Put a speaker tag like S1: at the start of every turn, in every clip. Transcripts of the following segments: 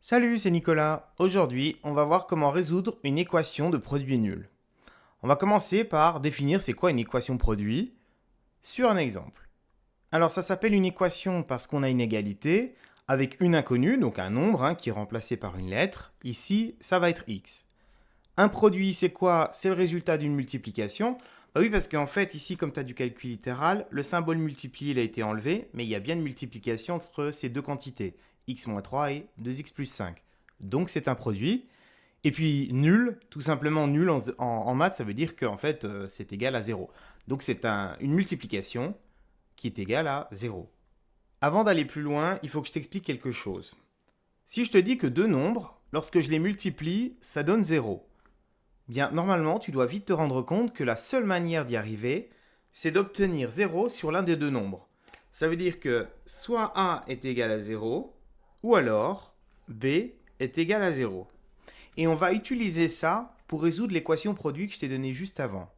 S1: Salut, c'est Nicolas. Aujourd'hui, on va voir comment résoudre une équation de produit nul. On va commencer par définir c'est quoi une équation produit sur un exemple. Alors ça s'appelle une équation parce qu'on a une égalité avec une inconnue, donc un nombre qui est remplacé par une lettre. Ici, ça va être x. Un produit, c'est quoi? C'est le résultat d'une multiplication. Bah oui, parce qu'en fait, ici, comme tu as du calcul littéral, le symbole multiplié il a été enlevé, mais il y a bien une multiplication entre ces deux quantités, x-3 et 2x plus 5. Donc c'est un produit. Et puis nul, tout simplement nul en maths, ça veut dire qu'en fait, c'est égal à 0. Donc c'est une multiplication qui est égale à 0. Avant d'aller plus loin, il faut que je t'explique quelque chose. Si je te dis que deux nombres, lorsque je les multiplie, ça donne 0. Bien, normalement, tu dois vite te rendre compte que la seule manière d'y arriver, c'est d'obtenir 0 sur l'un des deux nombres. Ça veut dire que soit A est égal à 0, ou alors B est égal à 0. Et on va utiliser ça pour résoudre l'équation produit que je t'ai donnée juste avant.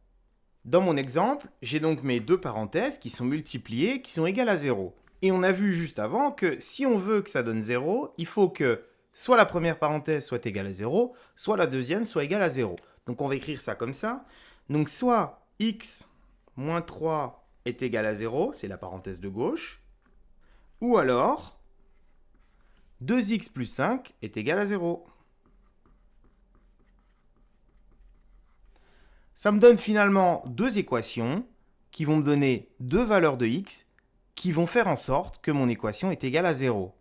S1: Dans mon exemple, j'ai donc mes deux parenthèses qui sont multipliées, qui sont égales à 0. Et on a vu juste avant que si on veut que ça donne 0, il faut que soit la première parenthèse soit égale à 0, soit la deuxième soit égale à 0. Donc on va écrire ça comme ça. Donc soit x moins 3 est égal à 0, c'est la parenthèse de gauche, ou alors 2x plus 5 est égal à 0. Ça me donne finalement deux équations qui vont me donner deux valeurs de x qui vont faire en sorte que mon équation est égale à 0.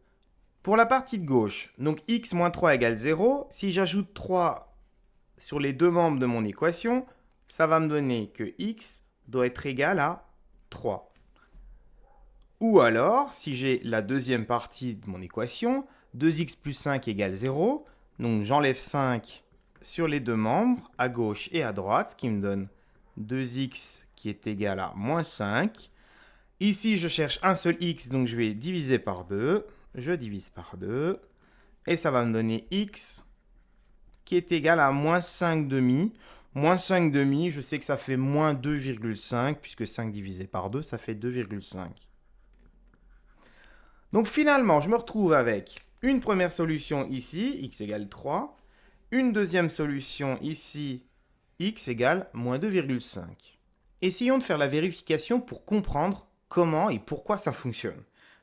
S1: Pour la partie de gauche, donc x moins 3 égale 0, si j'ajoute 3 sur les deux membres de mon équation, ça va me donner que x doit être égal à 3. Ou alors, si j'ai la deuxième partie de mon équation, 2x plus 5 égale 0, donc j'enlève 5 sur les deux membres, à gauche et à droite, ce qui me donne 2x qui est égal à moins 5. Ici, je cherche un seul x, donc je vais diviser par 2. Je divise par 2. Et ça va me donner x qui est égal à moins 5 demi. Moins 5 demi, je sais que ça fait moins 2,5, puisque 5 divisé par 2, ça fait 2,5. Donc finalement, je me retrouve avec une première solution ici, x égale 3. Une deuxième solution ici, x égale moins 2,5. Essayons de faire la vérification pour comprendre comment et pourquoi ça fonctionne.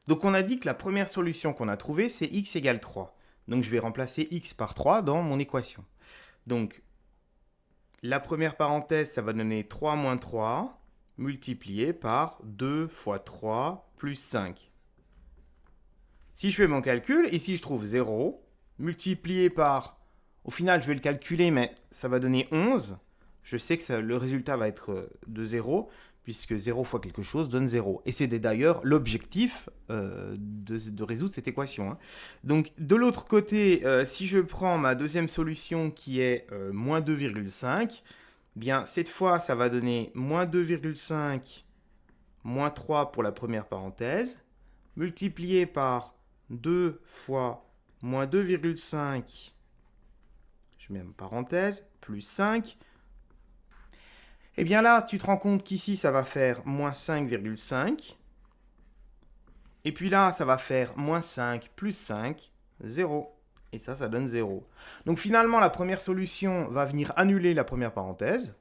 S1: Donc on a dit que la première solution qu'on a trouvée, c'est x égale 3. Donc je vais remplacer x par 3 dans mon équation. Donc la première parenthèse, ça va donner 3 moins 3 multiplié par 2 fois 3 plus 5. Si je fais mon calcul, ici je trouve 0 multiplié par... Au final, je vais le calculer, mais ça va donner 11. Je sais que le résultat va être de 0, puisque 0 fois quelque chose donne 0. Et c'est d'ailleurs l'objectif de résoudre cette équation. Donc, de l'autre côté, si je prends ma deuxième solution qui est moins 2,5, bien, cette fois, ça va donner moins 2,5 moins 3 pour la première parenthèse, multiplié par 2 fois moins 2,5, je mets une parenthèse, plus 5. Et bien là, tu te rends compte qu'ici, ça va faire moins 5,5. Et puis là, ça va faire moins 5 plus 5, 0. Et ça donne 0. Donc finalement, la première solution va venir annuler la première parenthèse.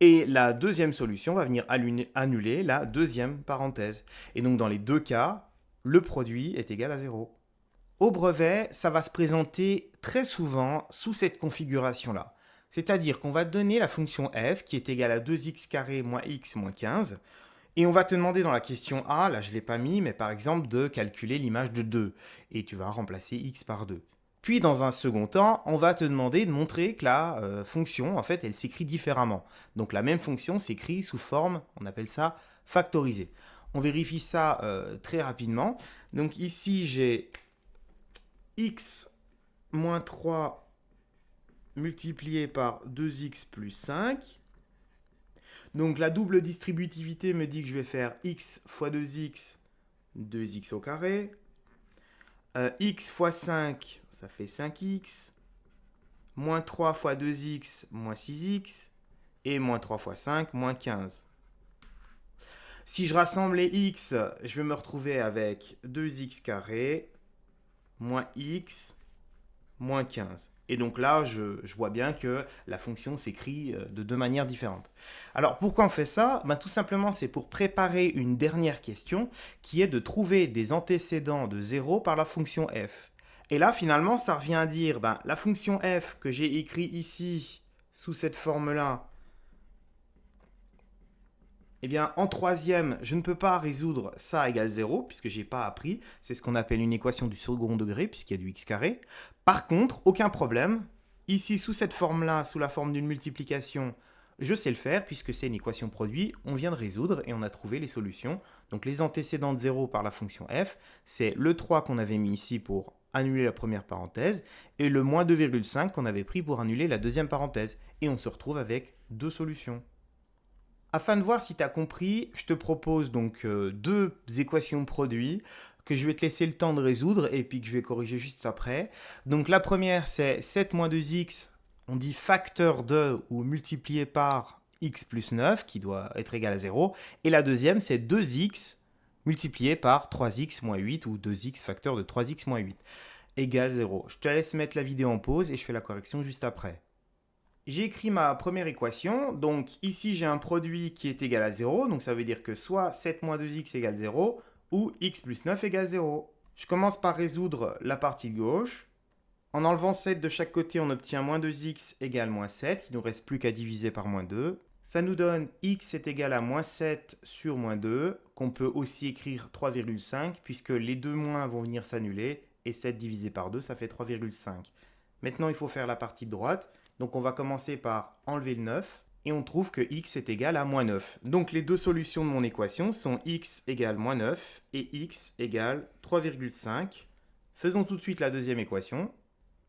S1: Et la deuxième solution va venir annuler la deuxième parenthèse. Et donc dans les deux cas, le produit est égal à 0. Au brevet, ça va se présenter très souvent sous cette configuration-là. C'est-à-dire qu'on va te donner la fonction f qui est égale à 2x carré moins x moins 15. Et on va te demander dans la question A, là je ne l'ai pas mis, mais par exemple de calculer l'image de 2. Et tu vas remplacer x par 2. Puis dans un second temps, on va te demander de montrer que la fonction, en fait, elle s'écrit différemment. Donc la même fonction s'écrit sous forme, on appelle ça factorisée. On vérifie ça très rapidement. Donc ici j'ai x moins 3 multiplié par 2x plus 5. Donc la double distributivité me dit que je vais faire x fois 2x, 2x au carré. X fois 5, ça fait 5x. Moins 3 fois 2x, moins 6x. Et moins 3 fois 5, moins 15. Si je rassemble les x, je vais me retrouver avec 2x carré, moins x, moins 15. Et donc là, je vois bien que la fonction s'écrit de deux manières différentes. Alors pourquoi on fait ça? Tout simplement, c'est pour préparer une dernière question qui est de trouver des antécédents de 0 par la fonction f. Et là, finalement, ça revient à dire, la fonction f que j'ai écrit ici, sous cette forme-là, eh bien, en troisième, je ne peux pas résoudre ça égale 0, puisque je n'ai pas appris. C'est ce qu'on appelle une équation du second degré, puisqu'il y a du x carré. Par contre, aucun problème. Ici, sous cette forme-là, sous la forme d'une multiplication, je sais le faire, puisque c'est une équation produit. On vient de résoudre et on a trouvé les solutions. Donc, les antécédents de 0 par la fonction f, c'est le 3 qu'on avait mis ici pour annuler la première parenthèse, et le moins 2,5 qu'on avait pris pour annuler la deuxième parenthèse. Et on se retrouve avec deux solutions. Afin de voir si tu as compris, je te propose donc deux équations de produits que je vais te laisser le temps de résoudre et puis que je vais corriger juste après. Donc la première, c'est 7 moins 2x, on dit facteur de ou multiplié par x plus 9, qui doit être égal à 0. Et la deuxième, c'est 2x multiplié par 3x moins 8, ou 2x facteur de 3x moins 8, égale 0. Je te laisse mettre la vidéo en pause et je fais la correction juste après. J'ai écrit ma première équation, donc ici j'ai un produit qui est égal à 0, donc ça veut dire que soit 7 moins 2x égale 0, ou x plus 9 égale 0. Je commence par résoudre la partie de gauche. En enlevant 7 de chaque côté, on obtient moins 2x égale moins 7, il ne nous reste plus qu'à diviser par moins 2. Ça nous donne x est égal à moins 7 sur moins 2, qu'on peut aussi écrire 3,5, puisque les deux moins vont venir s'annuler, et 7 divisé par 2, ça fait 3,5. Maintenant, il faut faire la partie de droite. Donc on va commencer par enlever le 9 et on trouve que x est égal à moins 9. Donc les deux solutions de mon équation sont x égale moins 9 et x égale 3,5. Faisons tout de suite la deuxième équation.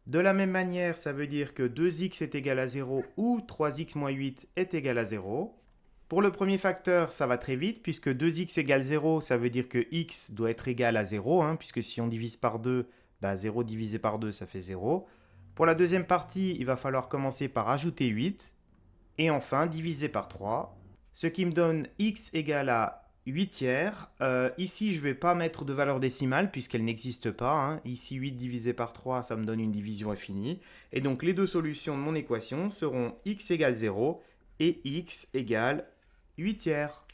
S1: De la même manière, ça veut dire que 2x est égal à 0 ou 3x moins 8 est égal à 0. Pour le premier facteur, ça va très vite, puisque 2x égale 0, ça veut dire que x doit être égal à 0, puisque si on divise par 2, 0 divisé par 2, ça fait 0. Pour la deuxième partie, il va falloir commencer par ajouter 8. Et enfin, diviser par 3. Ce qui me donne x égale à 8 tiers. Ici, je ne vais pas mettre de valeur décimale puisqu'elle n'existe pas. Ici, 8 divisé par 3, ça me donne une division infinie. Et donc, les deux solutions de mon équation seront x égale 0 et x égale 8 tiers.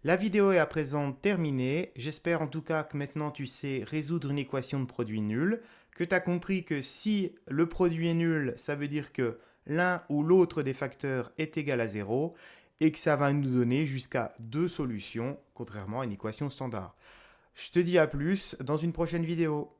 S1: La vidéo est à présent terminée. J'espère en tout cas que maintenant tu sais résoudre une équation de produit nul, que tu as compris que si le produit est nul, ça veut dire que l'un ou l'autre des facteurs est égal à 0 et que ça va nous donner jusqu'à deux solutions, contrairement à une équation standard. Je te dis à plus dans une prochaine vidéo.